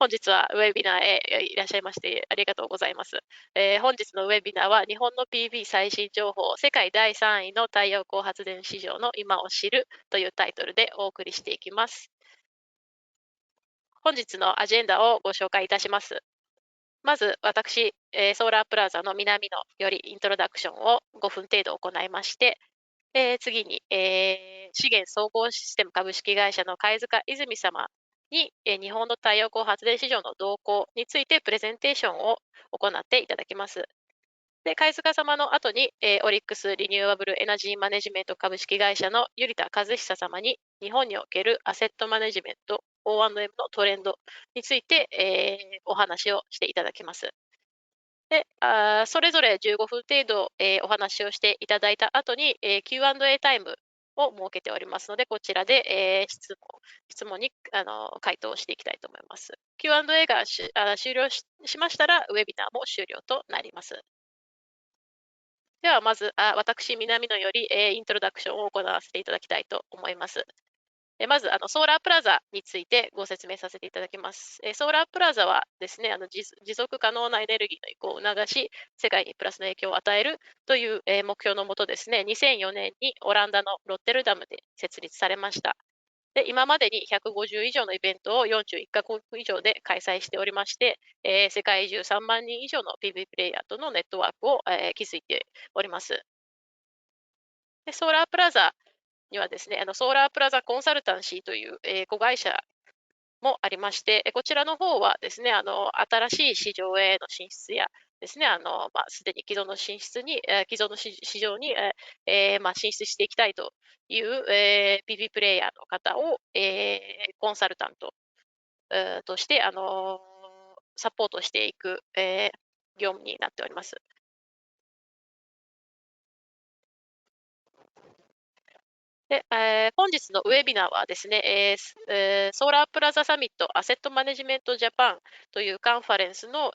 本日はウェビナーへいらっしゃいましてありがとうございます。本日のウェビナーは日本の PV 最新情報、世界第3位の太陽光発電市場の今を知るというタイトルでお送りしていきます。本日のアジェンダをご紹介いたします。まず私、ソーラープラザの南野よりイントロダクションを5分程度行いまして、次に、資源総合システム株式会社の貝塚泉様に、日本の太陽光発電市場の動向についてプレゼンテーションを行っていただきます。で、貝塚様の後に、オリックスリニューアブルエナジーマネジメント株式会社の頼田和久様に日本におけるアセットマネジメント O&M のトレンドについて、お話をしていただきます。で、それぞれ15分程度、お話をしていただいた後に、Q&A タイムを設けておりますので、こちらで、質問に回答していきたいと思います。Q&A が終了しましたら、ウェビナーも終了となります。では、まず、私、南野より、イントロダクションを行わせていただきたいと思います。まずソーラープラザについてご説明させていただきます。ソーラープラザはですね、持続可能なエネルギーの移行を促し、世界にプラスの影響を与えるという、目標のもとですね、2004年にオランダのロッテルダムで設立されました。で、今までに150以上のイベントを41カ国以上で開催しておりまして、世界中3万人以上の PV プレイヤーとのネットワークを、築いております。で、ソーラープラザにはですね、ソーラープラザコンサルタンシーという、子会社もありまして、こちらの方はですね、新しい市場への進出やですね、すでに既存の進出に、既存の市場に、進出していきたいという、PV プレイヤーの方を、コンサルタント、として、サポートしていく、業務になっております。で、本日のウェビナーはですね、ソーラープラザサミットアセットマネジメントジャパンというカンファレンスの、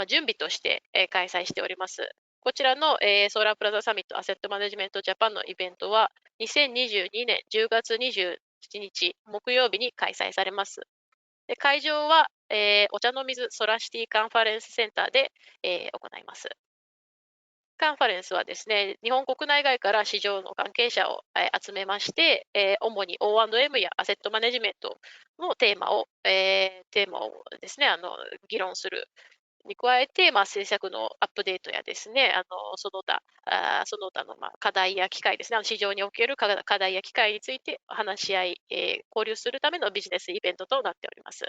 準備として、開催しております。こちらの、ソーラープラザサミットアセットマネジメントジャパンのイベントは2022年10月27日木曜日に開催されます。で、会場は、お茶の水ソラシティカンファレンスセンターで、行います。カンファレンスはですね、日本国内外から市場の関係者を集めまして、主に O&M やアセットマネジメントのテーマをですね、議論するに加えて、政策のアップデートやですね、その他の課題や機会ですね、市場における課題や機会について話し合い、交流するためのビジネスイベントとなっております。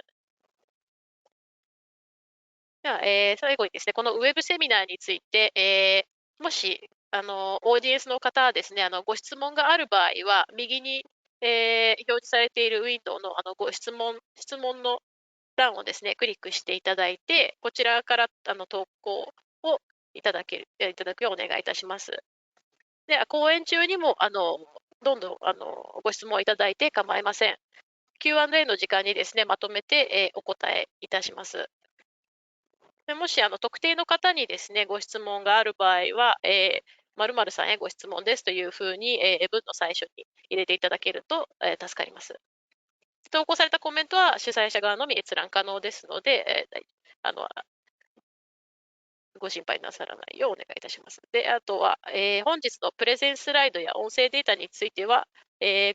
では、最後にですね、このウェブセミナーについて、もし、オーディエンスの方はですね、ご質問がある場合は、右に、表示されているウィンドウの、質問の欄をですね、クリックしていただいて、こちらから投稿をいただくようお願いいたします。で、講演中にも、どんどん、ご質問いただいて構いません。Q&A の時間にですね、まとめて、お答えいたします。でもし特定の方にですね、ご質問がある場合は、〇〇さんへご質問ですというふうに、文の最初に入れていただけると、助かります。投稿されたコメントは主催者側のみ閲覧可能ですので、あのご心配なさらないようお願いいたします。で、あとは、本日のプレゼンスライドや音声データについては、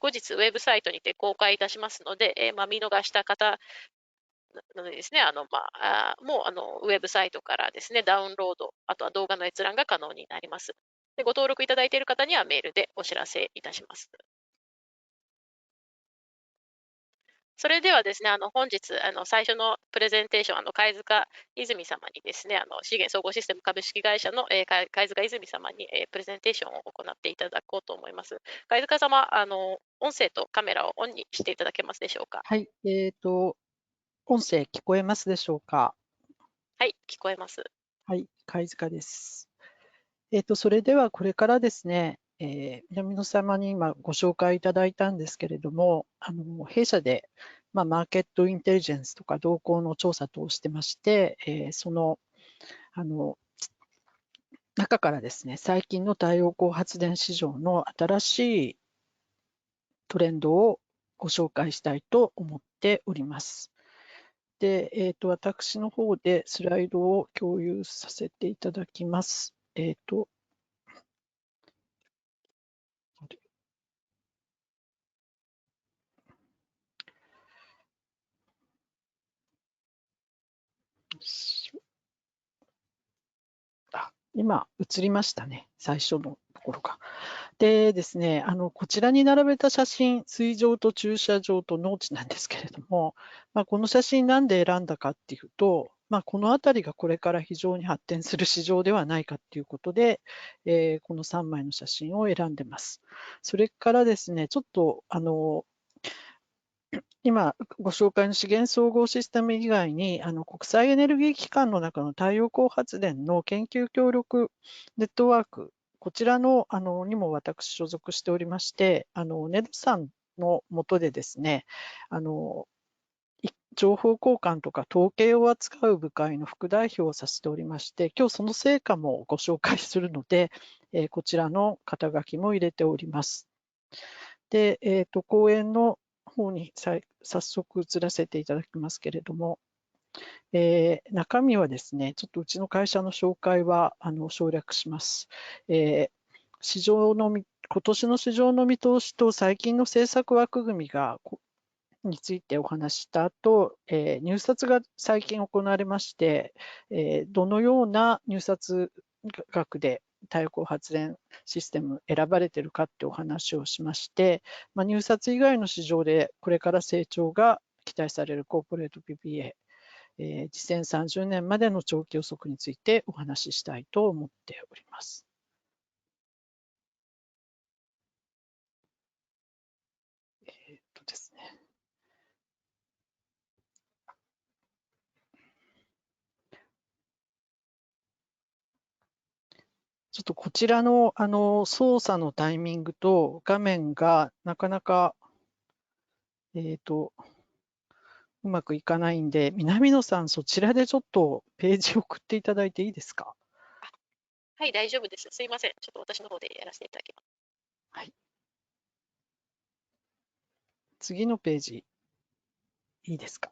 後日ウェブサイトにて公開いたしますので、見逃した方なのでですね、もうウェブサイトからですね、ダウンロード、あとは動画の閲覧が可能になります。で、ご登録いただいている方にはメールでお知らせいたします。それではですね、本日、最初のプレゼンテーション、貝塚泉様にですね、資源総合システム株式会社の、貝塚泉様に、プレゼンテーションを行っていただこうと思います。貝塚様、音声とカメラをオンにしていただけますでしょうか。はい、音声聞こえますでしょうか。はい、聞こえます。はい、貝塚です。それではこれからですね、南野様に今ご紹介いただいたんですけれども、弊社で、マーケットインテリジェンスとか動向の調査等をしてまして、その、あの、中からですね、最近の太陽光発電市場の新しいトレンドをご紹介したいと思っております。で、私の方でスライドを共有させていただきます。今映りましたね、最初のところが。でですね、こちらに並べた写真、水上と駐車場と農地なんですけれども、この写真なんで選んだかっていうと、この辺りがこれから非常に発展する市場ではないかっていうことで、この3枚の写真を選んでます。それからですね、ちょっと今ご紹介の資源総合システム以外に、国際エネルギー機関の中の太陽光発電の研究協力ネットワーク、こちらの、にも私所属しておりまして、ネドさんの下でですね、情報交換とか統計を扱う部会の副代表をさせておりまして、今日その成果もご紹介するので、こちらの肩書きも入れております。で、講演の方に早速移らせていただきますけれども、中身はですね、ちょっとうちの会社の紹介は省略します。市場の今年の市場の見通しと最近の政策枠組みについてお話した後、入札が最近行われまして、どのような入札額で太陽光発電システム選ばれているかってお話をしまして、入札以外の市場でこれから成長が期待されるコーポレート PPA、2030年までの長期予測についてお話ししたいと思っております。ですね。ちょっとこちらの操作のタイミングと画面がなかなか、うまくいかないんで、南野さん、そちらでちょっとページを送っていただいていいですか？はい、大丈夫です。すいません。ちょっと私の方でやらせていただきます。はい。次のページ、いいですか？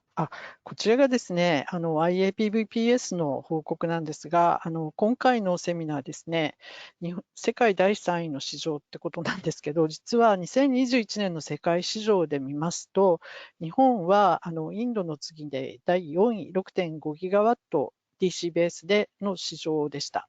こちらがですね、IAPVPS の報告なんですが、今回のセミナーですね、世界第3位の市場ってことなんですけど、実は2021年の世界市場で見ますと、日本はインドの次で第4位、6.5ギガワット DC ベースでの市場でした。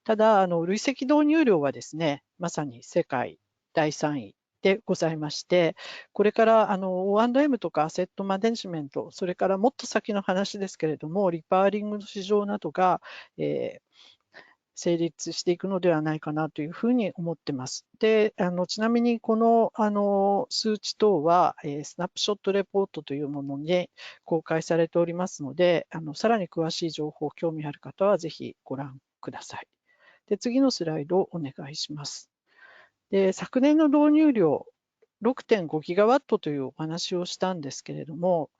ただ、累積導入量はですね、まさに世界第3位でございまして、これからO&M とかアセットマネジメント、それからもっと先の話ですけれども、リパーリングの市場などが、成立していくのではないかなというふうに思ってます。で、ちなみにこの数値等は、スナップショットレポートというものに公開されておりますので、さらに詳しい情報、興味ある方はぜひご覧ください。で、次のスライドをお願いします。で、昨年の導入量、6.5ギガワットというお話をしたんですけれども、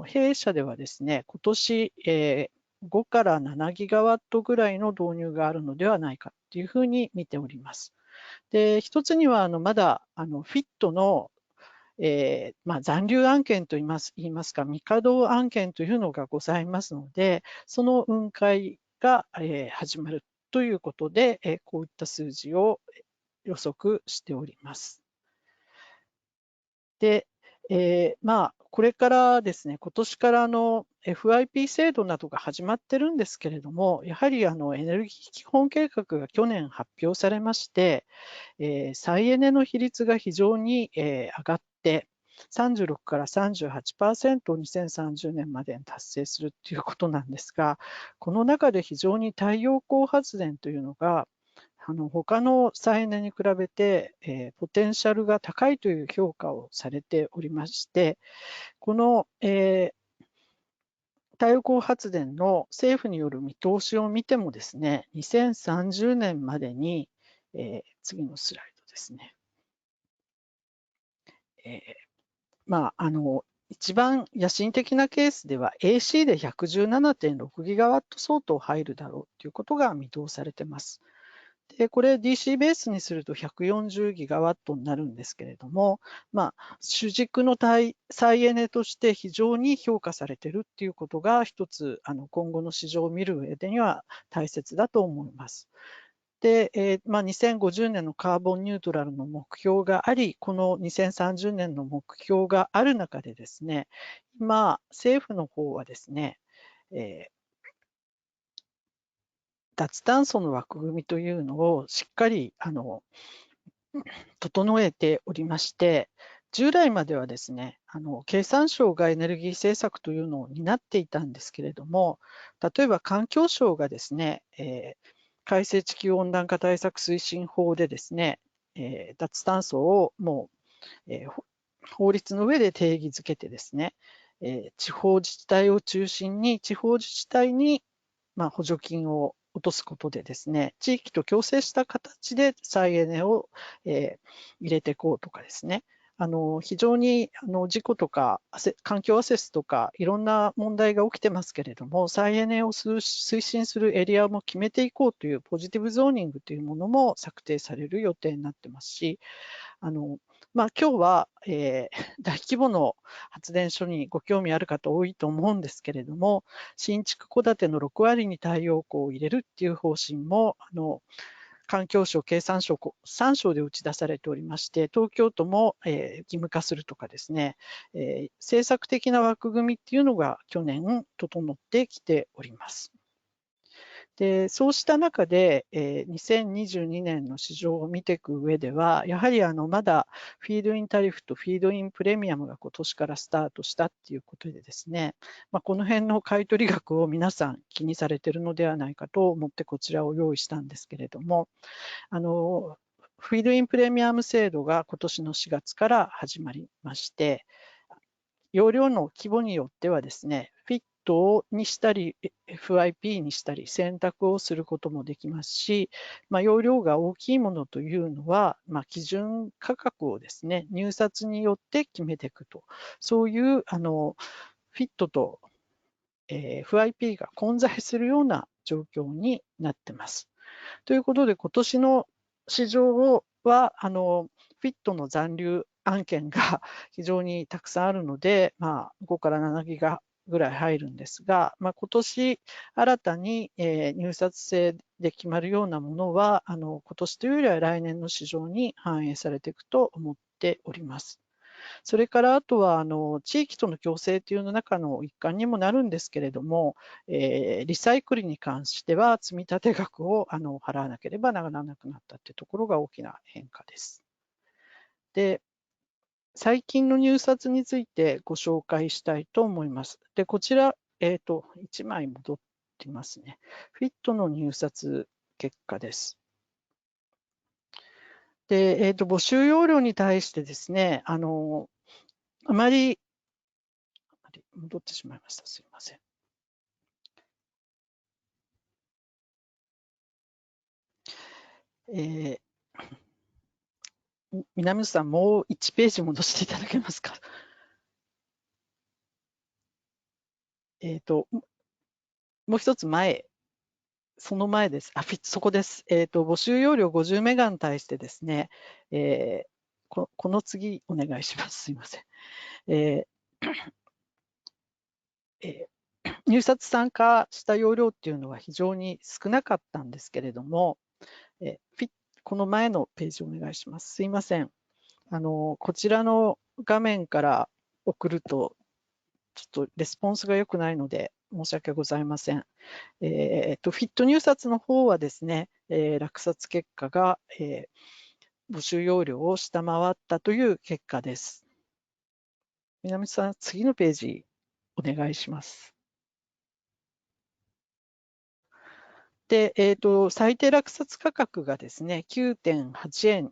弊社ではですね、今年、5から7ギガワットぐらいの導入があるのではないかというふうに見ております。で、一つにはまだフィットの残留案件と言いますか、未稼働案件というのがございますので、その雲海が、始まるということで、こういった数字を予測しております。で、これからですね、今年からFIP 制度などが始まってるんですけれども、やはりエネルギー基本計画が去年発表されまして、再エネの比率が非常に、上がって、36から38%を2030年までに達成するということなんですが、この中で非常に太陽光発電というのが、他の再エネに比べて、ポテンシャルが高いという評価をされておりまして、この、太陽光発電の政府による見通しを見てもですね、2030年までに、次のスライドですね。一番野心的なケースでは AC で117.6ギガワット相当入るだろうということが見通されています。で、これ DC ベースにすると140ギガワットになるんですけれども、主軸の再エネとして非常に評価されているっていうことが一つ、今後の市場を見る上でには大切だと思います。で、2050年のカーボンニュートラルの目標があり、この2030年の目標がある中でですね、今、政府の方はですね、脱炭素の枠組みというのをしっかり整えておりまして、従来まではですね、経産省がエネルギー政策というのを担っていたんですけれども、例えば環境省がですね、改正地球温暖化対策推進法でですね、脱炭素をもう、法律の上で定義づけてですね、地方自治体を中心に地方自治体に補助金を落とすことでですね、地域と共生した形で再エネを、入れていこうとかですね、非常に事故とか環境アセスとかいろんな問題が起きてますけれども、再エネを推進するエリアも決めていこうというポジティブゾーニングというものも策定される予定になってますし、今日は、大規模の発電所にご興味ある方多いと思うんですけれども、新築戸建ての6割に太陽光を入れるっていう方針も、環境省、経産省、3省で打ち出されておりまして、東京都も、義務化するとかですね、政策的な枠組みっていうのが去年整ってきております。で、そうした中で、2022年の市場を見ていく上では、やはりまだフィードインタリフとフィードインプレミアムが今年からスタートしたっていうことでですね、この辺の買取額を皆さん気にされているのではないかと思ってこちらを用意したんですけれども、フィードインプレミアム制度が今年の4月から始まりまして、容量の規模によってはですね、フィットにしたり、FIP にしたり選択をすることもできますし、容量が大きいものというのは、基準価格をですね、入札によって決めていくと。そういうフィットと、FIP が混在するような状況になってます。ということで、今年の市場は、フィットの残留案件が非常にたくさんあるので、5から7ギガぐらい入るんですが、今年新たに入札制で決まるようなものは、今年というよりは来年の市場に反映されていくと思っております。それからあとは地域との共生という中の一環にもなるんですけれども、リサイクルに関しては積立額を払わなければならなくなったというところが大きな変化です。で、最近の入札についてご紹介したいと思います。で、こちら、1枚戻っていますね。フィットの入札結果です。で、募集要領に対してですね、あまり戻ってしまいました。すいません。南野さん、もう1ページ戻していただけますか。もう一つ前、その前です。そこです。募集要領50メガに対してですね、この次お願いします。すいません。入札参加した容量っていうのは非常に少なかったんですけれども、この前のページお願いします。すいません。こちらの画面から送ると、ちょっとレスポンスが良くないので申し訳ございません。フィット入札の方はですね、落札結果が、募集要領を下回ったという結果です。南さん、次のページお願いします。で、最低落札価格がですね、9.8 円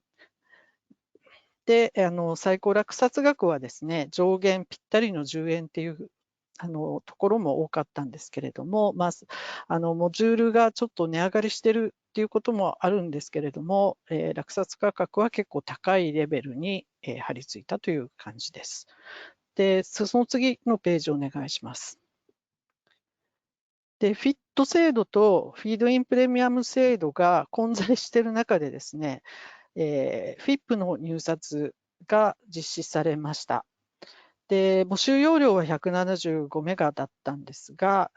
で、最高落札額はですね、上限ぴったりの10円っていうところも多かったんですけれども、モジュールがちょっと値上がりしてるっていうこともあるんですけれども、落札価格は結構高いレベルに、張り付いたという感じです。で、その次のページお願いします。で、フィット制度とフィードインプレミアム制度が混在している中でですね、FIP の入札が実施されました。で、募集容量は175メガだったんですが、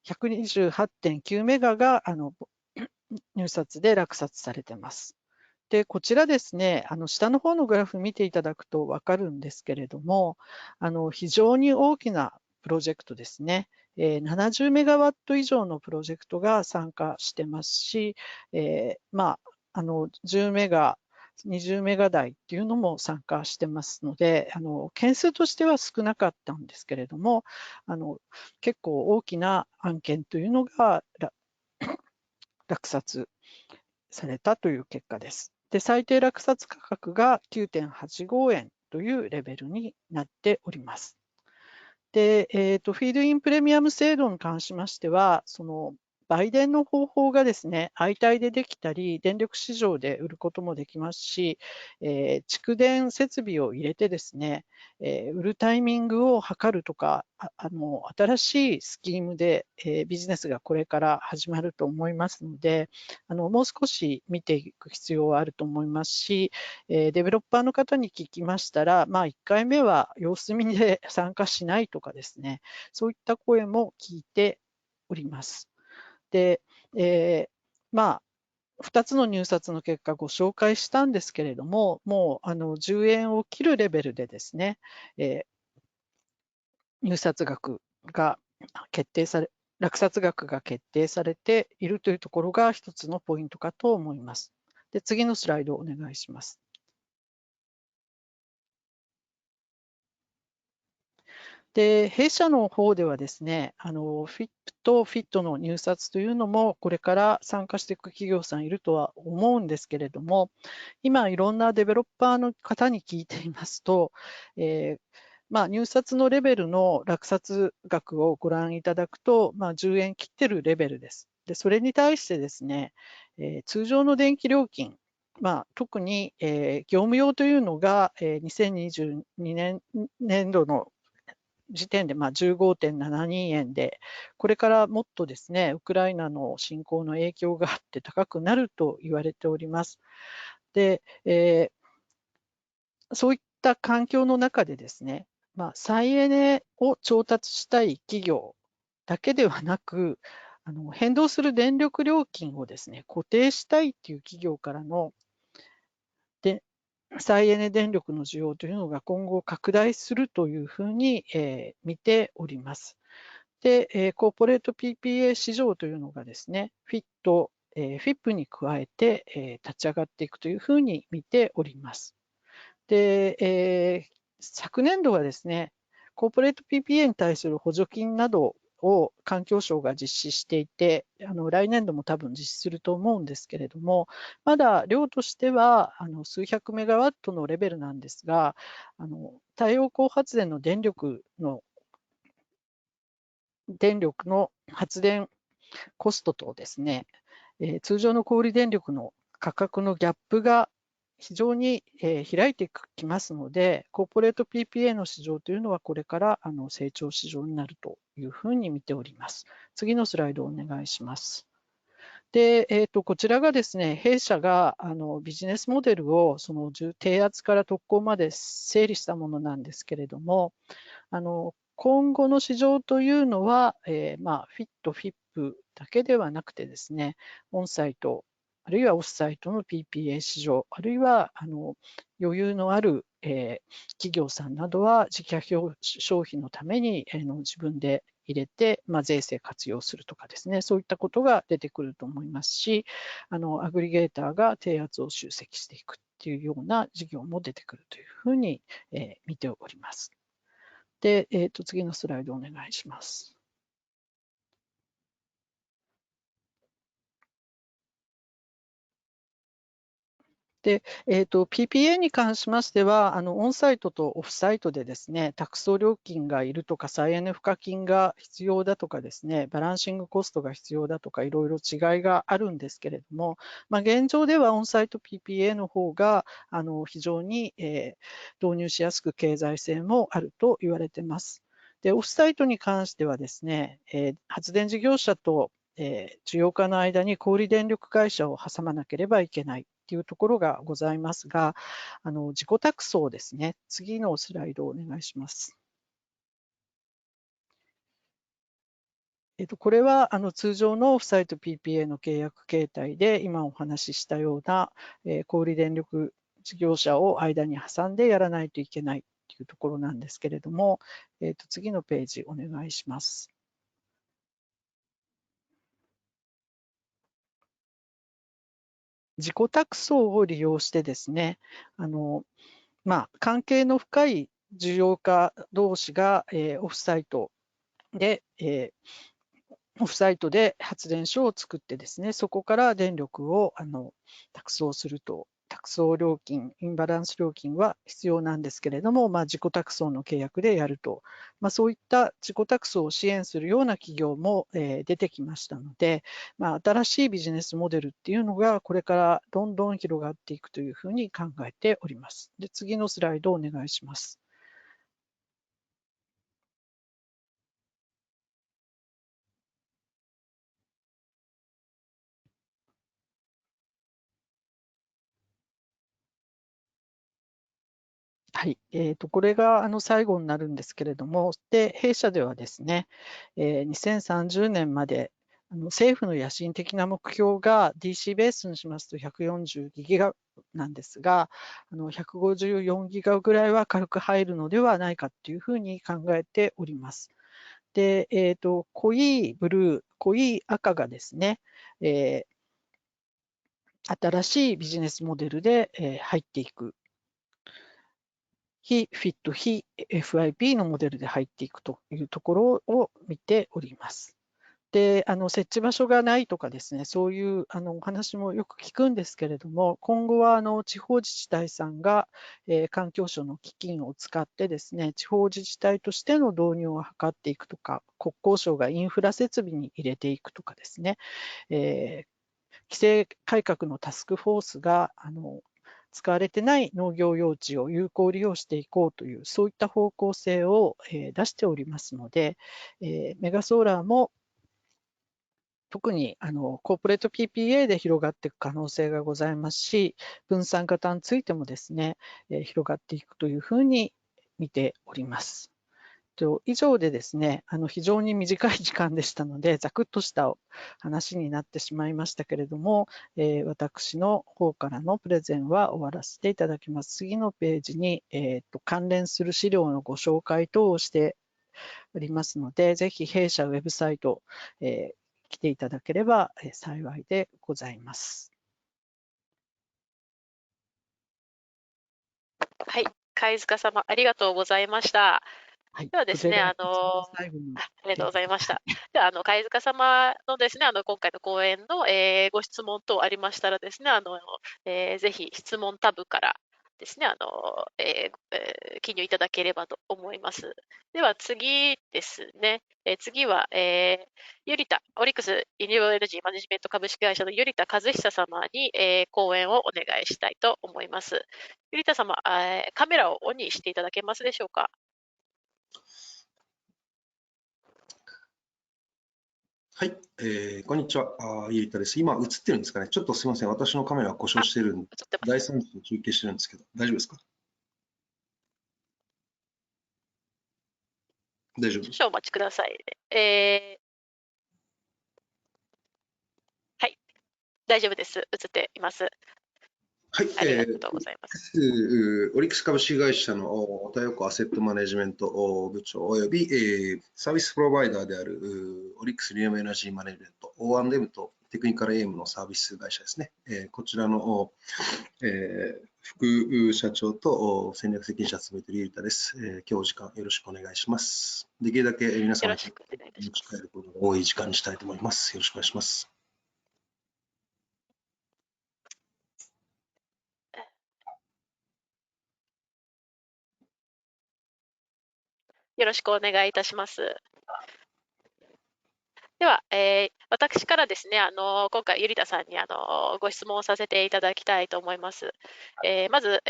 128.9メガが入札で落札されています。で、こちらですね、下の方のグラフ見ていただくとわかるんですけれども、非常に大きなプロジェクトですね。70メガワット以上のプロジェクトが参加してますし、10メガ、20メガ台っていうのも参加してますので、件数としては少なかったんですけれども、結構大きな案件というのが落札されたという結果です。で、最低落札価格が 9.85 円というレベルになっております。で、フィードインプレミアム制度に関しましては、売電の方法がですね、相対でできたり、電力市場で売ることもできますし、蓄電設備を入れてですね、売るタイミングを測るとか、新しいスキームで、ビジネスがこれから始まると思いますので、もう少し見ていく必要はあると思いますし、デベロッパーの方に聞きましたら、1回目は様子見で参加しないとかですね、そういった声も聞いております。で、2つの入札の結果ご紹介したんですけれども、もう10円を切るレベルでですね、入札額が決定され、落札額が決定されているというところが一つのポイントかと思います。で、次のスライドをお願いします。で、弊社の方ではですね、FIP と FIT の入札というのも、これから参加していく企業さんいるとは思うんですけれども、今、いろんなデベロッパーの方に聞いていますと、入札のレベルの落札額をご覧いただくと、10円切ってるレベルです。で、それに対してですね、通常の電気料金、特に、業務用というのが、2022年度の時点で15.72円で、これからもっとですね、ウクライナの侵攻の影響があって高くなると言われております。で、そういった環境の中でですね、再エネを調達したい企業だけではなく、変動する電力料金をですね、固定したいっていう企業からので再エネ電力の需要というのが今後拡大するというふうに、見ております。で、コーポレート PPA 市場というのがですね、FIT、FIP に加えて、立ち上がっていくというふうに見ております。で、昨年度はですね、コーポレート PPA に対する補助金などを環境省が実施していて、来年度も多分実施すると思うんですけれども、まだ量としては数百メガワットのレベルなんですが、太陽光発電の電力の発電コストとですね、通常の小売電力の価格のギャップが非常に開いてきますので、コーポレート PPA の市場というのはこれから成長市場になるというふうに見ております。次のスライドをお願いします。で、こちらがですね、弊社がビジネスモデルをその低圧から特攻まで整理したものなんですけれども、今後の市場というのは、フィット、フィップだけではなくてですね、オンサイト、あるいはオフサイトの PPA 市場、あるいは余裕のある、企業さんなどは自家消費のために自分で入れて、税制活用するとかですね、そういったことが出てくると思いますし、アグリゲーターが低圧を集積していくっていうような事業も出てくるというふうに、見ております。で、次のスライドお願いします。で、PPA に関しましては、オンサイトとオフサイトでですね、託送料金がいるとか、再エネ賦課金が必要だとかですね、バランシングコストが必要だとか、いろいろ違いがあるんですけれども、現状ではオンサイト PPA の方が、非常に、導入しやすく経済性もあると言われています。で、オフサイトに関してはですね、発電事業者と、需要家の間に小売電力会社を挟まなければいけないっていうところがございますが、自己託送ですね。次のスライドをお願いします。これは通常のオフサイト PPA の契約形態で今お話ししたような小売電力事業者を間に挟んでやらないといけないというところなんですけれども、次のページお願いします。自己託送を利用してですね、関係の深い需要家同士が、オフサイトで、オフサイトで発電所を作ってですね、そこから電力を託送すると、託送料金、インバランス料金は必要なんですけれども、自己託送の契約でやると、そういった自己託送を支援するような企業も、出てきましたので、新しいビジネスモデルっていうのがこれからどんどん広がっていくというふうに考えております。で、次のスライドをお願いします。はい、これが最後になるんですけれども、で弊社ではですね、2030年まで政府の野心的な目標が DC ベースにしますと140ギガなんですが、154ギガぐらいは軽く入るのではないかというふうに考えております。で、濃いブルー、濃い赤がですね、新しいビジネスモデルで、入っていく非フィット、非 FIP のモデルで入っていくというところを見ております。で、設置場所がないとかですね、そういうお話もよく聞くんですけれども、今後は地方自治体さんが、環境省の基金を使ってですね、地方自治体としての導入を図っていくとか、国交省がインフラ設備に入れていくとかですね、規制改革のタスクフォースが使われてない農業用地を有効利用していこうという、そういった方向性を出しておりますので、メガソーラーも特にコーポレート PPA で広がっていく可能性がございますし、分散型についてもですね、広がっていくというふうに見ております。以上でですね、非常に短い時間でしたので、ざくっとした話になってしまいましたけれども、私の方からのプレゼンは終わらせていただきます。次のページに、関連する資料のご紹介等をしておりますので、ぜひ弊社ウェブサイト、来ていただければ幸いでございます。はい、貝塚様、ありがとうございました。はい、ではですね、最後のありがとうごページ。ざいました。では、貝塚様のですね、今回の講演の、ご質問等ありましたらですね、ぜひ質問タブからですね、記入いただければと思います。では次ですね、次は、ゆりた、オリックスイニューエネジーマネジメント株式会社のゆりた和久様に、講演をお願いしたいと思います。ゆりた様、カメラをオンにしていただけますでしょうか。はい、こんにちは。ゆりたです。今映ってるんですかね。ちょっとすみません。私のカメラ故障してるんで、第3次中継してるんですけど、大丈夫ですか？大丈夫？少々お待ちくださいね。はい、大丈夫です。映っています。はい、ありがとうございます。オリックス株式会社の太陽光アセットマネジメント部長および、サービスプロバイダーであるオリックスリニューエナジーマネジメント O&M とテクニカルエイムのサービス会社ですね。こちらの、副社長と戦略責任者を務めているゆりたです。今日お時間よろしくお願いします。できるだけ皆様に持ち帰ることが多い時間にしたいと思います。よろしくお願いします。よろしくお願いいたします。では、私からですね、今回、ゆりたさんにご質問をさせていただきたいと思います。まず、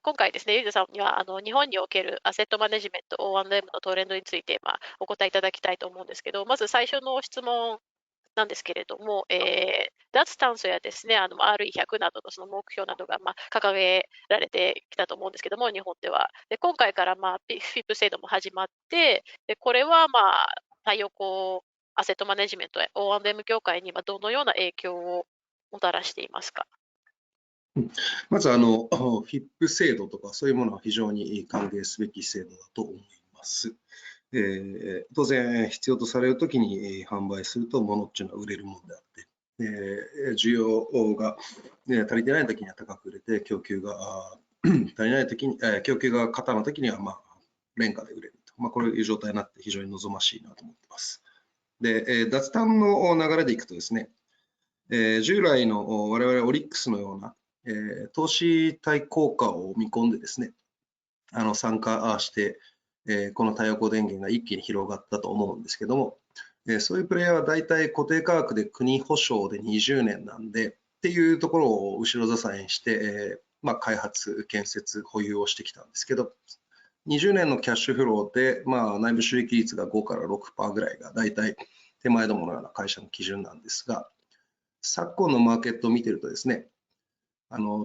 今回ですね、ゆりたさんには日本におけるアセットマネジメント O&M のトレンドについて、お答えいただきたいと思うんですけど、まず最初の質問なんですけれども、脱炭素やですね、RE100 などのその目標などが掲げられてきたと思うんですけども、日本では。で、今回からFIP 制度も始まって、で、これは太陽光アセットマネジメントや O&M 業界にどのような影響をもたらしていますか？まずFIP 制度とかそういうものは非常に歓迎すべき制度だと思います。当然、必要とされるときに販売すると、物っていうのは売れるものであって、需要が、足りてないときには高く売れて、供給が足りないときに、供給が過多なときには、廉価で売れると、こういう状態になって非常に望ましいなと思っています。で、脱炭の流れでいくとですね、従来の我々オリックスのような、投資対効果を見込んでですね、参加して、この太陽光電源が一気に広がったと思うんですけども、そういうプレイヤーは大体固定価格で国保証で20年なんでっていうところを後ろ支えにして、開発、建設、保有をしてきたんですけど、20年のキャッシュフローで、内部収益率が5から6%ぐらいが大体手前どものような会社の基準なんですが、昨今のマーケットを見てるとですね、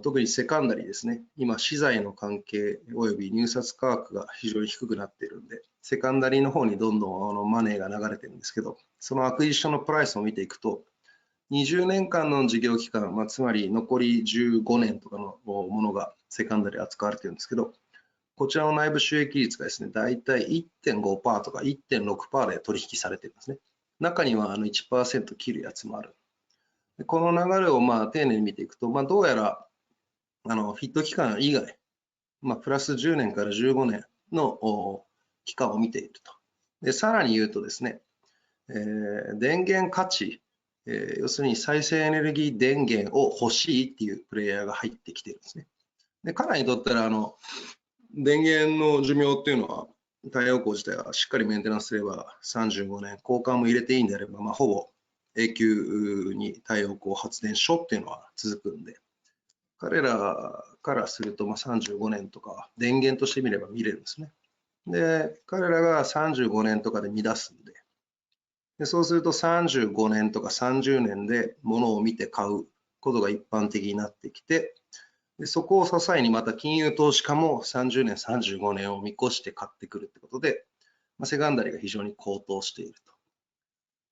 特にセカンダリーですね、今、資材の関係および入札価格が非常に低くなっているんで、セカンダリーの方にどんどんマネーが流れてるんですけど、そのアクイジションのプライスを見ていくと、20年間の事業期間、つまり残り15年とかのものがセカンダリー扱われてるんですけど、こちらの内部収益率がですね、大体 1.5% とか 1.6% で取引されてるんですね。中には1% 切るやつもある。この流れを丁寧に見ていくと、どうやらフィット期間以外、プラス10年から15年の期間を見ていると。で、さらに言うとですね、電源価値、要するに再生エネルギー電源を欲しいっていうプレイヤーが入ってきてるんですね。で、彼らにとったら電源の寿命っていうのは、太陽光自体はしっかりメンテナンスすれば35年、交換も入れていいんであれば、ほぼ永久に太陽光発電所っていうのは続くんで、彼らからすると35年とか電源として見れば見れるんですね。で、彼らが35年とかで乱すんで、そうすると35年とか30年で物を見て買うことが一般的になってきて、でそこを支えにまた金融投資家も30年、35年を見越して買ってくるってことで、セカンダリが非常に高騰している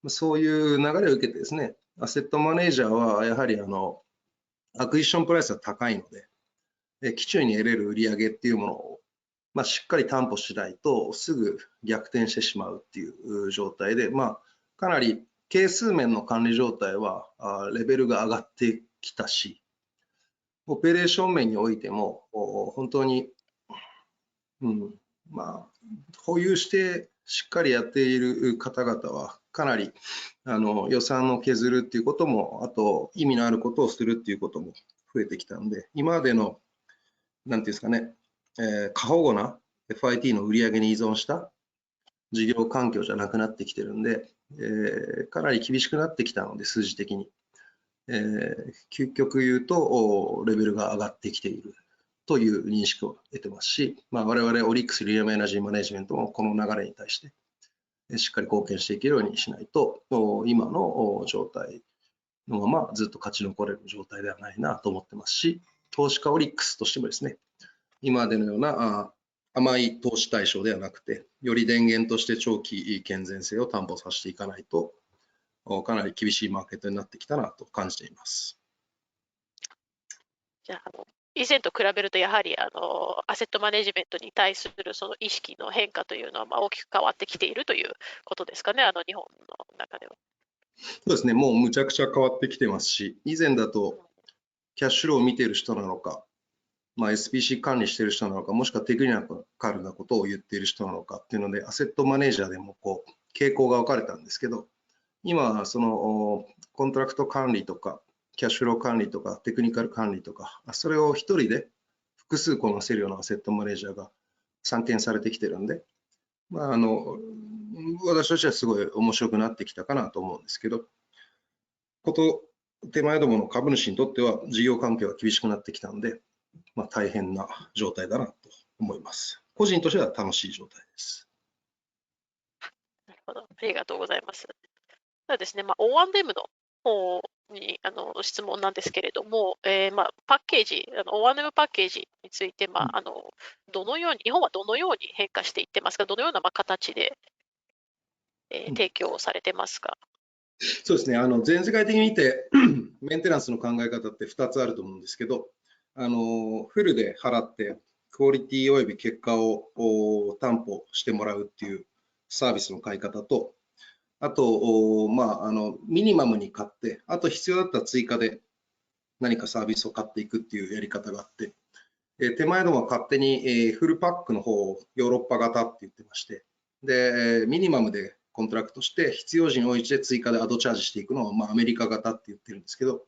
と。そういう流れを受けてですね、アセットマネージャーはやはりアクイジションプライスが高いので、期中に得れる売上っていうものを、しっかり担保しないとすぐ逆転してしまうっていう状態で、かなり係数面の管理状態はレベルが上がってきたし、オペレーション面においても本当に、保有してしっかりやっている方々はかなり予算を削るっていうことも、あと意味のあることをするっていうことも増えてきたんで、今までのなんていうんですかね、過保護な FIT の売り上げに依存した事業環境じゃなくなってきてるんで、かなり厳しくなってきたので、数字的に。究極言うと、レベルが上がってきているという認識を得てますし、我々オリックスリニアムエナジーマネジメントもこの流れに対してしっかり貢献していけるようにしないと、今の状態のままずっと勝ち残れる状態ではないなと思ってますし、投資家オリックスとしてもですね、今までのような甘い投資対象ではなくて、より電源として長期健全性を担保させていかないと、かなり厳しいマーケットになってきたなと感じています。じゃあ、以前と比べると、やはりアセットマネジメントに対するその意識の変化というのは大きく変わってきているということですかね、日本の中では。そうですね、もうむちゃくちゃ変わってきてますし、以前だとキャッシュフローを見ている人なのか、SPC 管理している人なのか、もしくはテクニカルなことを言っている人なのかっていうので、アセットマネージャーでも傾向が分かれたんですけど、今はそのコントラクト管理とか、キャッシュフロー管理とか、テクニカル管理とか、それを一人で複数こなせるようなアセットマネージャーが散見されてきてるんで、私たちはすごい面白くなってきたかなと思うんですけど、手前どもの株主にとっては事業環境が厳しくなってきたので、大変な状態だなと思います。個人としては楽しい状態です。なるほど。ありがとうございます。ではですね、O&M の方に質問なんですけれども、パッケージ、O&M パッケージについて、どのように、日本はどのように変化していってますか、どのような形で、提供されてますか。そうですね、全世界的に見て、メンテナンスの考え方って2つあると思うんですけど、フルで払って、クオリティおよび結果を担保してもらうっていうサービスの買い方と、あと、ミニマムに買って、あと必要だったら追加で何かサービスを買っていくっていうやり方があって、手前どもは勝手にフルパックの方をヨーロッパ型って言ってまして、で、ミニマムでコントラクトして必要時に応じて追加でアドチャージしていくのを、アメリカ型って言ってるんですけど、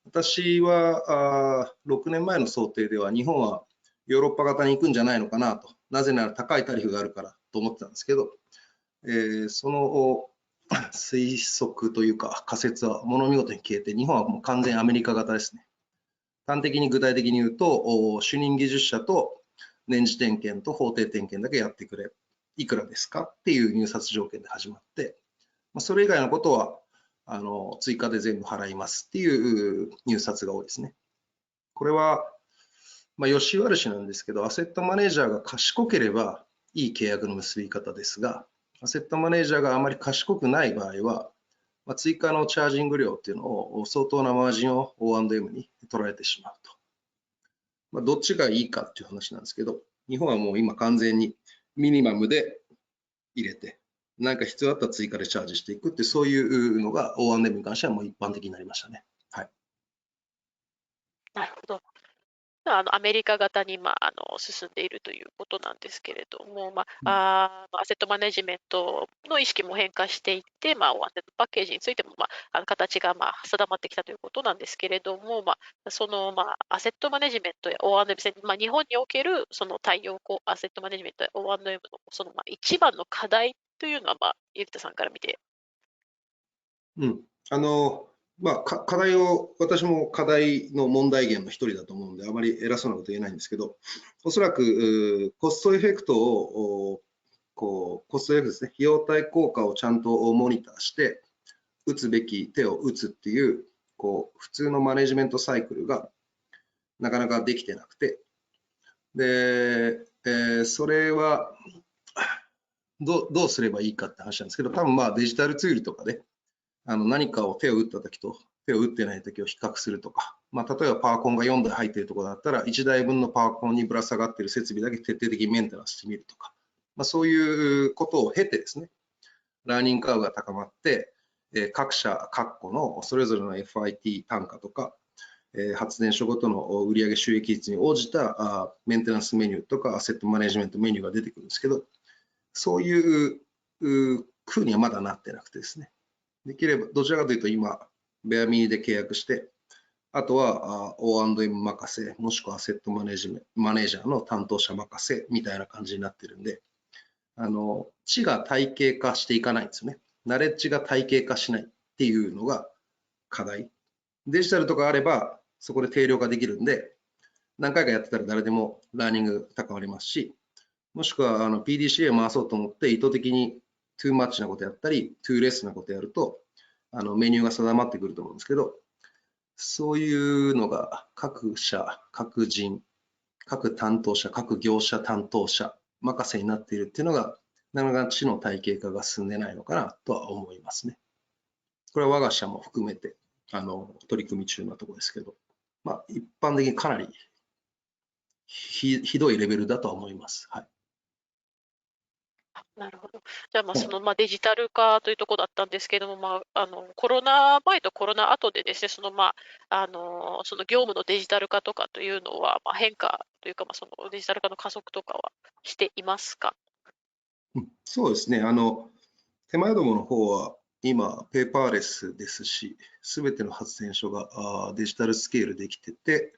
私は6年前の想定では日本はヨーロッパ型に行くんじゃないのかなと、なぜなら高いタリフがあるからと思ってたんですけど、その推測というか仮説はもの見事に消えて、日本はもう完全アメリカ型ですね。端的に具体的に言うと、主任技術者と年次点検と法定点検だけやってくれ、いくらですかっていう入札条件で始まって、それ以外のことは追加で全部払いますっていう入札が多いですね。これは、良し悪しなんですけど、アセットマネージャーが賢ければいい契約の結び方ですが、アセットマネージャーがあまり賢くない場合は、追加のチャージング料っていうのを相当なマージンを O&M に取られてしまうと。どっちがいいかっていう話なんですけど、日本はもう今完全にミニマムで入れて、何か必要だったら追加でチャージしていくって、そういうのが O&M に関してはもう一般的になりましたね。はい。なるほど。アメリカ型に、進んでいるということなんですけれども、アセットマネジメントの意識も変化していって、O&M パッケージについても、形が、定まってきたということなんですけれども、アセットマネジメントや O&M、日本におけるその太陽光アセットマネジメントや O&M のその、一番の課題というのは、ゆきたさんから見て。課題を、私も課題の問題源の一人だと思うんで、あまり偉そうなこと言えないんですけど、おそらくコストエフェクトを、コストエフェクトですね、費用対効果をちゃんとモニターして、打つべき手を打つっていう、普通のマネジメントサイクルがなかなかできてなくて、で、それはどうすればいいかって話なんですけど、多分デジタルツールとかで、何かを手を打ったときと手を打ってないときを比較するとか、例えばパワコンが4台入っているところだったら、1台分のパワコンにぶら下がっている設備だけ徹底的にメンテナンスしてみるとか、そういうことを経てですね、ラーニングカーブが高まって、各社、各個のそれぞれの FIT 単価とか、発電所ごとの売上収益率に応じたメンテナンスメニューとかアセットマネジメントメニューが出てくるんですけど、そういう風にはまだなってなくてですね、できれば、どちらかというと今、ベアミニで契約して、あとは O&M 任せ、もしくはアセットマネージャーの担当者任せみたいな感じになってるんで、知が体系化していかないんですよね。ナレッジが体系化しないっていうのが課題。デジタルとかあれば、そこで定量化できるんで、何回かやってたら誰でもラーニング高まりますし、もしくはPDCA 回そうと思って意図的にトゥーマッチなことやったり、トゥーレスなことやると、メニューが定まってくると思うんですけど、そういうのが各社、各人、各担当者、各業者担当者任せになっているっていうのが、なかなか知の体系化が進んでないのかなとは思いますね。これは我が社も含めて取り組み中のところですけど、一般的にかなりひどいレベルだとは思います。はい。なるほど。じゃあ、デジタル化というところだったんですけれども、コロナ前とコロナ後でですね、その業務のデジタル化とかというのは、変化というか、そのデジタル化の加速とかはしていますか。そうですね。手前どもの方は、今、ペーパーレスですし、すべての発電所がデジタルスケールできてて、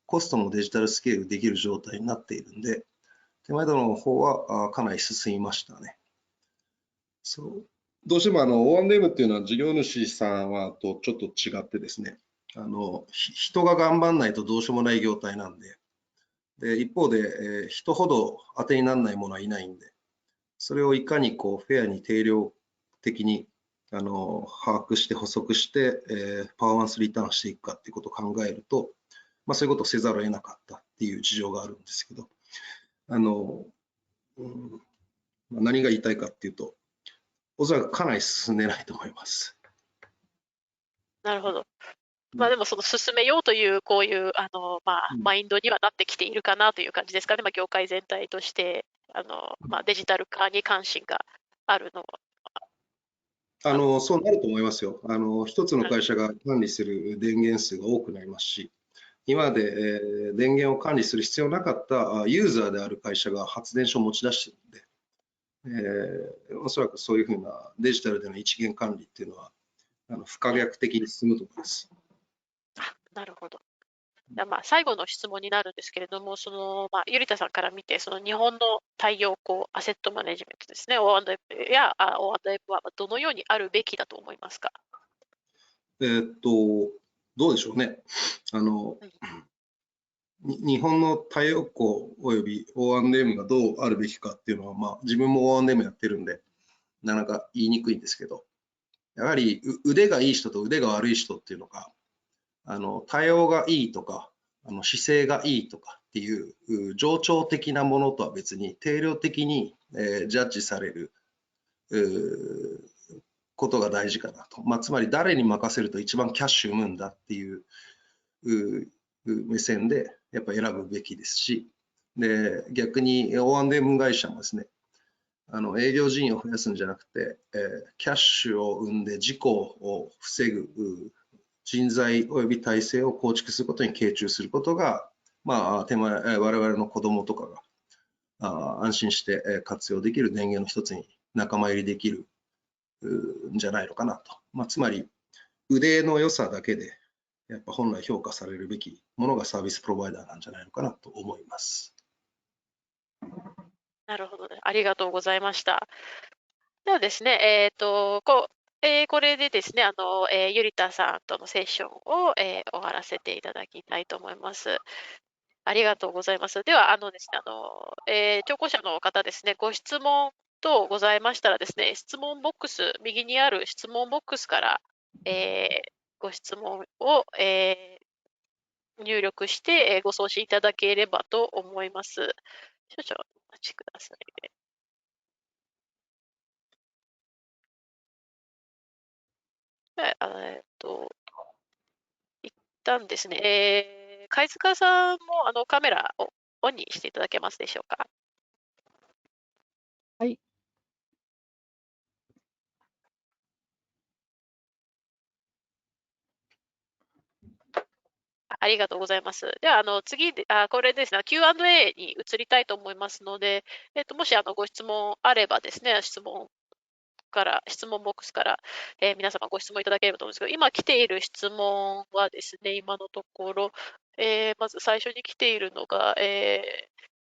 コストもデジタルスケールできる状態になっているんで、手前どもの方はかなり進みましたね。どうしてもO&M っていうのは事業主さんはとちょっと違ってですね、人が頑張んないとどうしようもない業態なんで、一方で、人ほど当てにならないものはいないんで、それをいかにこうフェアに定量的に把握して補足して、パフォーマンスリターンしていくかっていうことを考えると、そういうことをせざるを得なかったっていう事情があるんですけど、何が言いたいかっていうと、おそらくかなり進んでないと思います。なるほど。でもその進めようというこういうマインドにはなってきているかなという感じですかね。業界全体としてデジタル化に関心があるのは。そうなると思いますよ。一つの会社が管理する電源数が多くなりますし、今まで、電源を管理する必要なかったユーザーである会社が発電所を持ち出しているので、おそらくそういうふうなデジタルでの一元管理っていうのは不可逆的に進むと思います。なるほど。最後の質問になるんですけれども、ゆりたさんから見て、その日本の太陽光アセットマネジメントですね、O&M やO&M はどのようにあるべきだと思いますか？どうでしょうね。日本の太陽光および O&M がどうあるべきかっていうのは、自分も O&M やってるんで、なかなか言いにくいんですけど、やはり腕がいい人と腕が悪い人っていうのが、対応がいいとか、姿勢がいいとかっていう冗長的なものとは別に定量的に、ジャッジされることが大事かなと。つまり誰に任せると一番キャッシュ生むんだっていう目線でやっぱ選ぶべきですし、で逆に O&M 会社もですね、営業人員を増やすんじゃなくて、キャッシュを生んで事故を防ぐ人材および体制を構築することに傾注することが、我々の子どもとかが安心して活用できる電源の一つに仲間入りできるんじゃないのかなと。つまり腕の良さだけでやっぱ本来評価されるべきものがサービスプロバイダーなんじゃないのかなと思います。なるほどね。ありがとうございました。ではですね、これでですね、ゆりたさんとのセッションを、終わらせていただきたいと思います。ありがとうございます。では、ですね、聴講者の方ですね、ご質問等ございましたらですね、質問ボックス、右にある質問ボックスから、ご質問を、入力して、ご送信いただければと思います。少々お待ちくださいね。一旦ですね、貝塚さんもカメラをオンにしていただけますでしょうか。はい。ありがとうございます。では、次で、これですね、Q&A に移りたいと思いますので、もしご質問あればですね、質問ボックスから、皆様ご質問いただければと思うんですけど、今来ている質問はですね、今のところ、まず最初に来ているのが、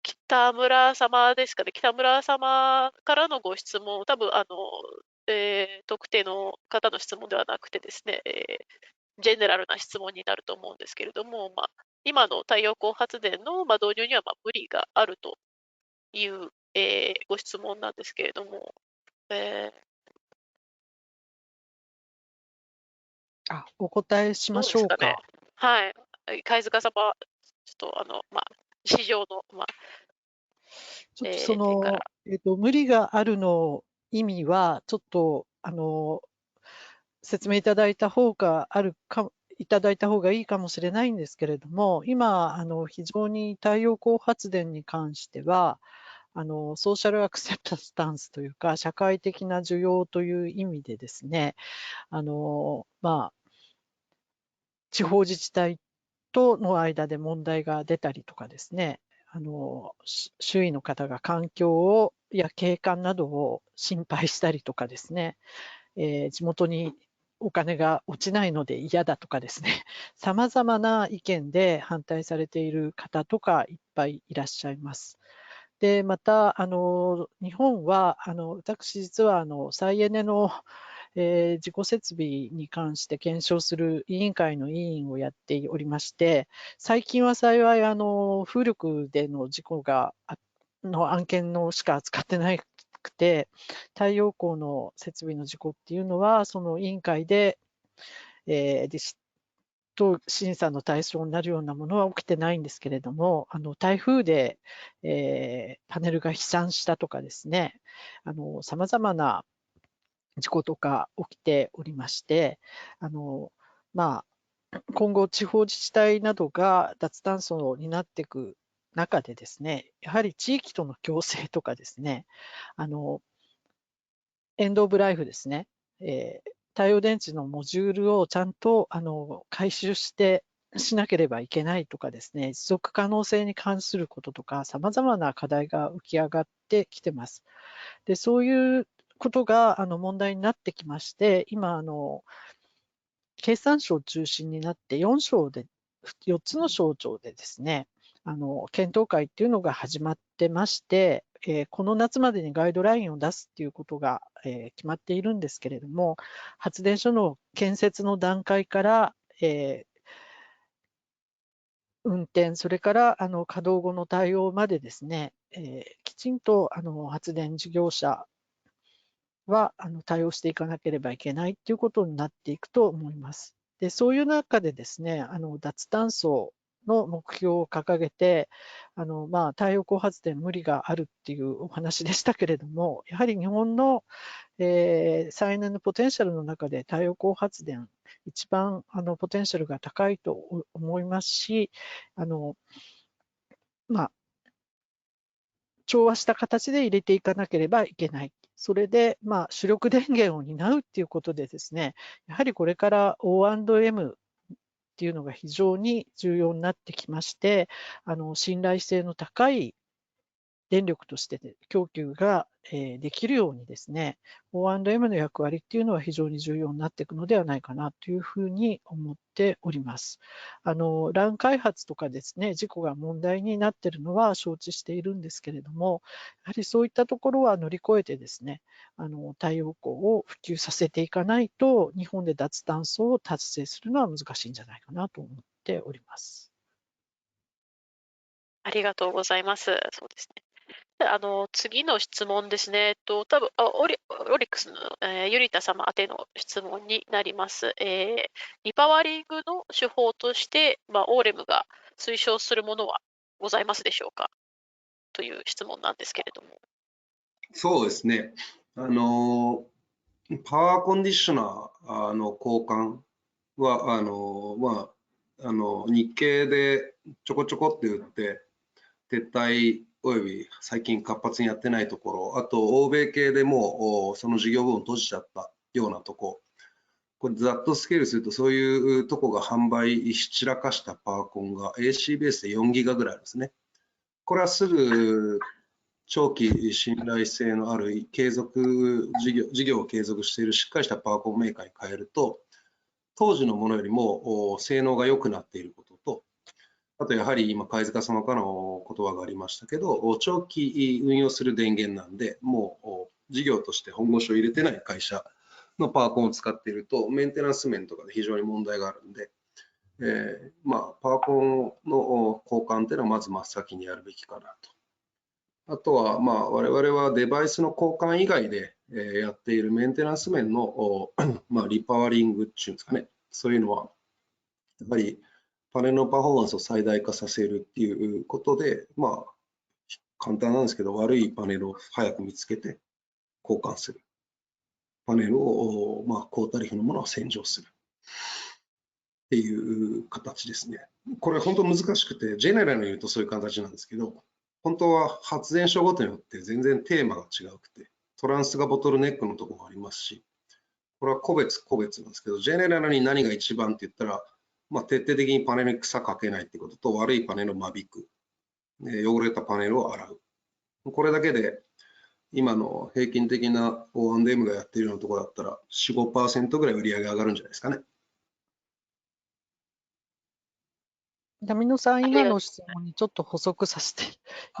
北村様ですかね、北村様からのご質問、多分特定の方の質問ではなくてですね、ジェネラルな質問になると思うんですけれども、今の太陽光発電の導入には無理があるという、ご質問なんですけれども、お答えしまどうですかね。しょうか。はい。貝塚様、ちょっと市場の、ちょっとそ点から。の、無理があるの意味は、ちょっと、説明いただいた方がいいかもしれないんですけれども、今、非常に太陽光発電に関しては、ソーシャルアクセプタンスというか、社会的な需要という意味でですね、地方自治体との間で問題が出たりとかですね、周囲の方が環境や景観などを心配したりとかですね、地元にお金が落ちないので嫌だとかですね、様々な意見で反対されている方とかいっぱいいらっしゃいます。で、また、日本は、私実は、再エネの、自己設備に関して検証する委員会の委員をやっておりまして、最近は幸い、風力での事故の案件のしか扱ってなくて、太陽光の設備の事故っていうのは、その委員会で、審査の対象になるようなものは起きてないんですけれども、台風で、パネルが飛散したとかですね、様々な事故とか起きておりまして、まあ、今後地方自治体などが脱炭素になっていく中でですね、やはり地域との共生とかですね、エンドオブライフですね、太陽電池のモジュールをちゃんと回収しなければいけないとかですね、持続可能性に関することとか、様々な課題が浮き上がってきてます。で、そういうことが問題になってきまして、今、経産省を中心になって4つの省庁でですね、検討会っていうのが始まってまして、この夏までにガイドラインを出すっていうことが、決まっているんですけれども、発電所の建設の段階から、運転、それから稼働後の対応までですね、きちんと発電事業者は対応していかなければいけないということになっていくと思います。で、そういう中でですね、脱炭素の目標を掲げて、太陽光発電無理があるっていうお話でしたけれども、やはり日本の、再エネのポテンシャルの中で太陽光発電、一番ポテンシャルが高いと思いますし、まあ、調和した形で入れていかなければいけない。それで、主力電源を担うっていうことでですね、やはりこれから O&M っていうのが非常に重要になってきまして、信頼性の高い電力として供給ができるようにですね、O&M の役割っていうのは非常に重要になっていくのではないかなというふうに思っております。乱開発とかですね、事故が問題になっているのは承知しているんですけれども、やはりそういったところは乗り越えてですね、太陽光を普及させていかないと、日本で脱炭素を達成するのは難しいんじゃないかなと思っております。ありがとうございます。そうですね。次の質問ですね。多分オリックスの、ゆりた様宛ての質問になります。リパワリングの手法として、オーレムが推奨するものはございますでしょうかという質問なんですけれども。そうですね。パワーコンディショナーの交換は、日経でちょこちょこって言って、撤退および最近活発にやってないところ、あと欧米系でもその事業部分閉じちゃったようなとこ、これざっとスケールするとそういうとこが販売し散らかしたパワーコンが AC ベースで4ギガぐらいあるんですね。これはすぐ長期信頼性のある継続事業を継続しているしっかりしたパワーコンメーカーに変えると、当時のものよりも性能が良くなっていることと、あとやはり今、貝塚様からの言葉がありましたけど、長期運用する電源なんで、もう事業として本腰を入れてない会社のパワコンを使っていると、メンテナンス面とかで非常に問題があるんで、パワコンの交換っていうのはまず真っ先にやるべきかなと。あとは、我々はデバイスの交換以外でやっているメンテナンス面のリパワリングっていうんですかね、そういうのは、やはりパネルのパフォーマンスを最大化させるっていうことで、簡単なんですけど、悪いパネルを早く見つけて交換する。パネルを、高タリフのものを洗浄する。っていう形ですね。これ本当難しくて、ジェネラルに言うとそういう形なんですけど、本当は発電所ごとによって全然テーマが違くて、トランスがボトルネックのところもありますし、これは個別なんですけど、ジェネラルに何が一番って言ったら、徹底的にパネルに草かけないってことと、悪いパネルを間引く。汚れたパネルを洗う。これだけで、今の平均的な O&M がやっているようなところだったら、4、5% ぐらい売り上げ上がるんじゃないですかね。南野さん、ありが今の質問にちょっと補足させて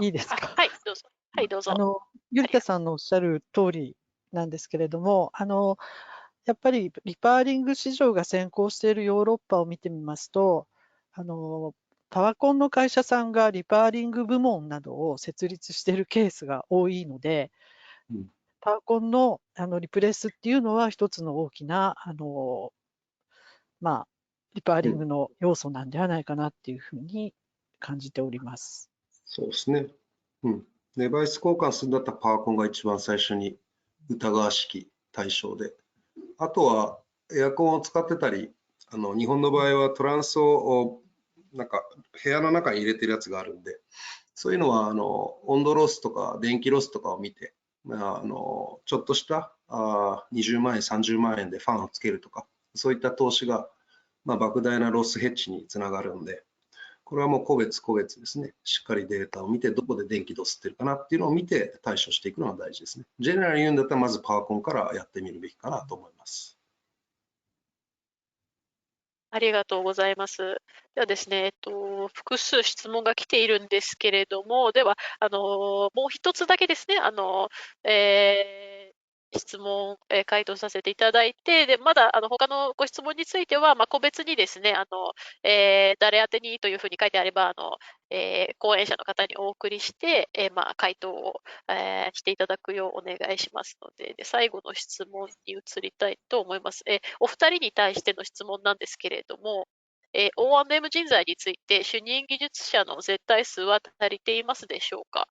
いいですか。はい、どうぞ。はい、どうぞ。ゆりたさんのおっしゃる通りなんですけれども、やっぱりリパーリング市場が先行しているヨーロッパを見てみますと、パワコンの会社さんがリパーリング部門などを設立しているケースが多いので、うんパワコンのリプレイスっていうのは一つの大きなまあ、リパーリングの要素なんではないかなっていうふうに感じております。そうですね。デバイス交換するんだったらパワコンが一番最初に疑わしき対象で、あとはエアコンを使ってたり、日本の場合はトランスをなんか部屋の中に入れてるやつがあるんで、そういうのは温度ロスとか電気ロスとかを見て、ちょっとした20万円、30万円でファンをつけるとか、そういった投資が、莫大なロスヘッジにつながるんで、これはもう個別個別ですね。しっかりデータを見て、どこで電気度吸ってるかなっていうのを見て対処していくのが大事ですね。ジェネラルに言うんだったら、まずパワコンからやってみるべきかなと思います。ありがとうございます。ではですね、複数質問が来ているんですけれども、では、もう一つだけですね、質問、回答させていただいて、で、まだ、他のご質問については、個別にですね、誰宛てにというふうに書いてあれば、講演者の方にお送りして、回答を、していただくようお願いしますので、最後の質問に移りたいと思います。お二人に対しての質問なんですけれども、O&M 人材について主任技術者の絶対数は足りていますでしょうか。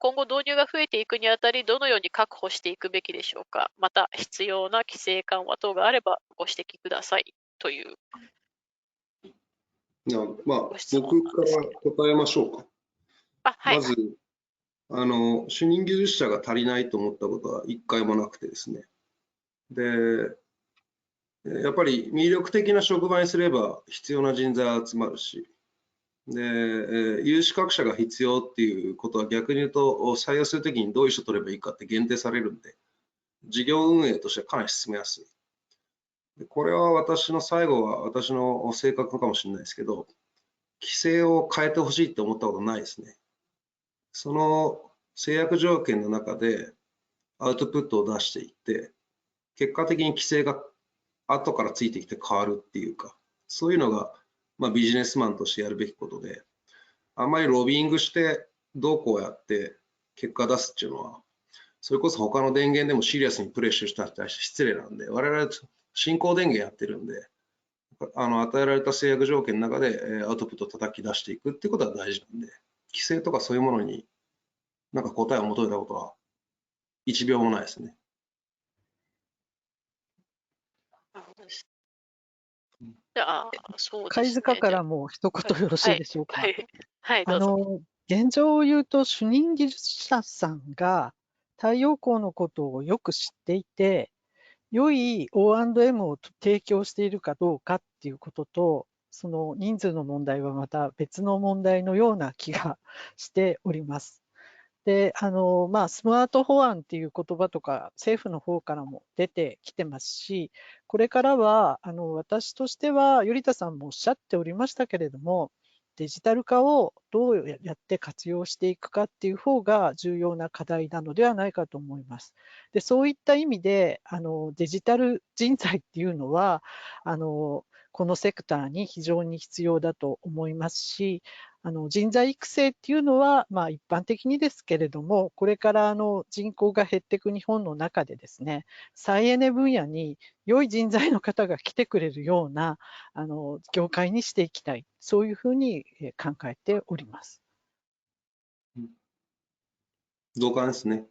今後導入が増えていくにあたり、どのように確保していくべきでしょうか。また、必要な規制緩和等があればご指摘くださいという僕ご質問なんかですけど。ら答えましょうか。はい。まず、主任技術者が足りないと思ったことは一回もなくてですね。で、やっぱり魅力的な職場にすれば必要な人材は集まるし、で、有資格者が必要っていうことは逆に言うと、採用するときにどういう人取ればいいかって限定されるんで、事業運営としてはかなり進めやすい。でこれは最後は私の性格かもしれないですけど、規制を変えてほしいって思ったことないですね。その制約条件の中でアウトプットを出していって、結果的に規制が後からついてきて変わるっていうか、そういうのが、ビジネスマンとしてやるべきことで、あんまりロビーングしてどうこうやって結果出すっていうのは、それこそ他の電源でもシリアスにプレッシャーした人に対して失礼なんで、我々進行電源やってるんで、与えられた制約条件の中でアウトプットを叩き出していくっていうことは大事なんで、規制とかそういうものになんか答えを求めたことは1秒もないですね。なるほどです。じゃあ、そうで貝すね。塚からも一言よろしいでしょうか。はい、どうぞ。現状を言うと、主任技術者さんが太陽光のことをよく知っていて、良い O&M を提供しているかどうかっていうことと、その人数の問題はまた別の問題のような気がしております。で、スマート法案っていう言葉とか政府の方からも出てきてますし、これからは、私としては、頼田さんもおっしゃっておりましたけれども、デジタル化をどうやって活用していくかっていう方が重要な課題なのではないかと思います。で、そういった意味で、デジタル人材っていうのは、このセクターに非常に必要だと思いますし、人材育成っていうのは、一般的にですけれども、これから人口が減っていく日本の中でですね、再エネ分野に良い人材の方が来てくれるような業界にしていきたい、そういうふうに考えております。同感ですね。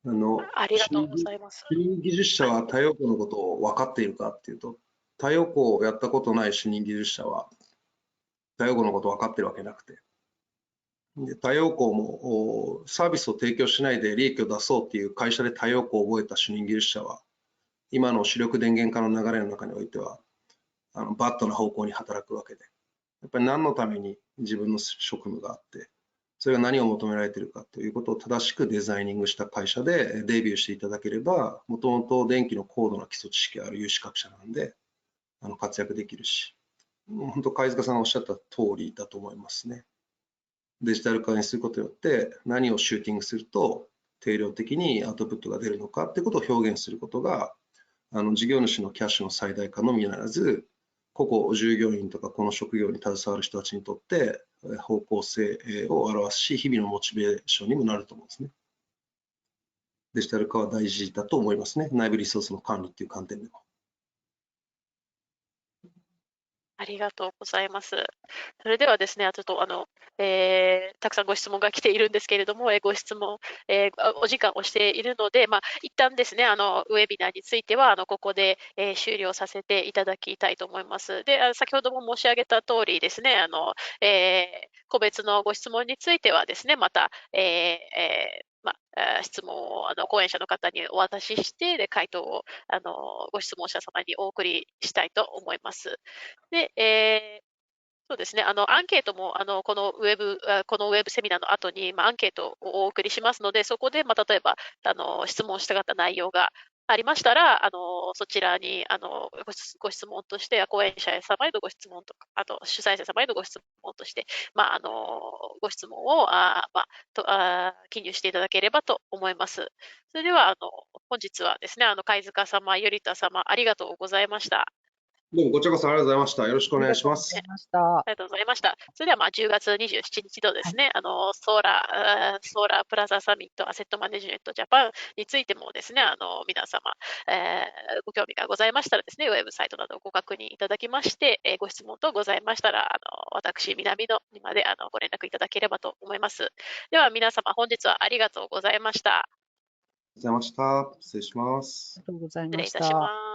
ありがとうございます。主任技術者は太陽光のことを分かっているかっていうと、太陽光をやったことない主任技術者は太陽光のことを分かってるわけなくて、で太陽光もサービスを提供しないで利益を出そうっていう会社で太陽光を覚えた主任技術者は、今の主力電源化の流れの中においては、バッドな方向に働くわけで、やっぱり何のために自分の職務があって、それが何を求められているかということを正しくデザイニングした会社でデビューしていただければ、もともと電気の高度な基礎知識がある有資格者なんで、活躍できるし、本当、貝塚さんがおっしゃった通りだと思いますね。デジタル化にすることによって、何をシューティングすると定量的にアウトプットが出るのかってことを表現することが、事業主のキャッシュの最大化のみならず、個々従業員とかこの職業に携わる人たちにとって方向性を表すし、日々のモチベーションにもなると思うんですね。デジタル化は大事だと思いますね。内部リソースの管理っていう観点でも。ありがとうございます。それではですね、ちょっとたくさんご質問が来ているんですけれども、ご質問、お時間をしているので、一旦ですね、ウェビナーについては、ここで、終了させていただきたいと思います。で、先ほども申し上げた通りですね、個別のご質問についてはですね、また、質問を講演者の方にお渡しして、で回答をご質問者様にお送りしたいと思います。で、そうですね。アンケートも、このウェブセミナーの後に、アンケートをお送りしますので、そこで、例えば、質問したかった内容がありましたら、そちらに、ご質問として、講演者様へのご質問とか、あと、主催者様へのご質問として、ご質問を、記入していただければと思います。それでは、本日はですね、貝塚様、頼田様、ありがとうございました。どうも、こちらこそありがとうございました。よろしくお願いします。ありがとうございました。ありがとうございました。それでは10月27日のですね、ソーラープラザサミットアセットマネジメントジャパンについてもですね、皆様、ご興味がございましたらですね、ウェブサイトなどをご確認いただきまして、ご質問等ございましたら、私、南野にまでご連絡いただければと思います。では皆様、本日はありがとうございました。ありがとうございました。失礼します。ありがとうござい失礼いましたた。します。